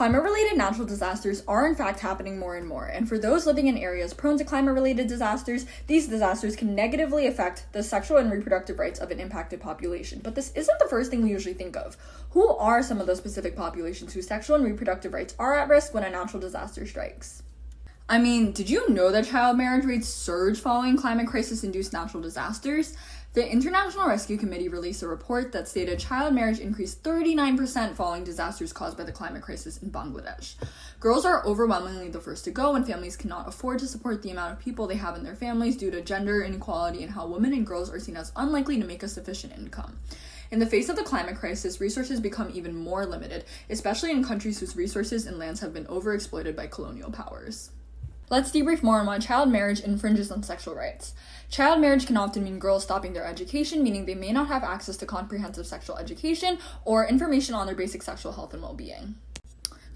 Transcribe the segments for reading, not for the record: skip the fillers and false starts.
Climate-related natural disasters are in fact happening more and more, and for those living in areas prone to climate-related disasters, these disasters can negatively affect the sexual and reproductive rights of an impacted population. But this isn't the first thing we usually think of. Who are some of those specific populations whose sexual and reproductive rights are at risk when a natural disaster strikes? I mean, did you know that child marriage rates surge following climate crisis-induced natural disasters? The International Rescue Committee released a report that stated child marriage increased 39% following disasters caused by the climate crisis in Bangladesh. Girls are overwhelmingly the first to go, and families cannot afford to support the amount of people they have in their families due to gender inequality and how women and girls are seen as unlikely to make a sufficient income. In the face of the climate crisis, resources become even more limited, especially in countries whose resources and lands have been overexploited by colonial powers. Let's debrief more on why child marriage infringes on sexual rights. Child marriage can often mean girls stopping their education, meaning they may not have access to comprehensive sexual education or information on their basic sexual health and well-being.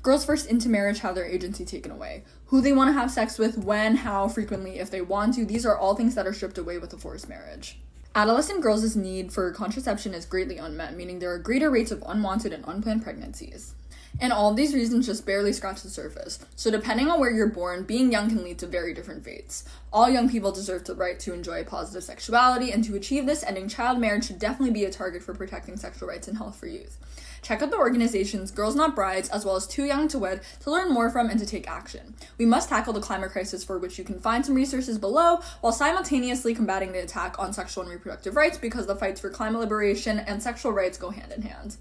Girls forced into marriage have their agency taken away. Who they want to have sex with, when, how, frequently, if they want to, these are all things that are stripped away with a forced marriage. Adolescent girls' need for contraception is greatly unmet, meaning there are greater rates of unwanted and unplanned pregnancies. And all of these reasons just barely scratch the surface. So depending on where you're born, being young can lead to very different fates. All young people deserve the right to enjoy positive sexuality, and to achieve this, ending child marriage should definitely be a target for protecting sexual rights and health for youth. Check out the organizations Girls Not Brides, as well as Too Young to Wed, to learn more from and to take action. We must tackle the climate crisis, for which you can find some resources below, while simultaneously combating the attack on sexual and reproductive rights, because the fights for climate liberation and sexual rights go hand in hand.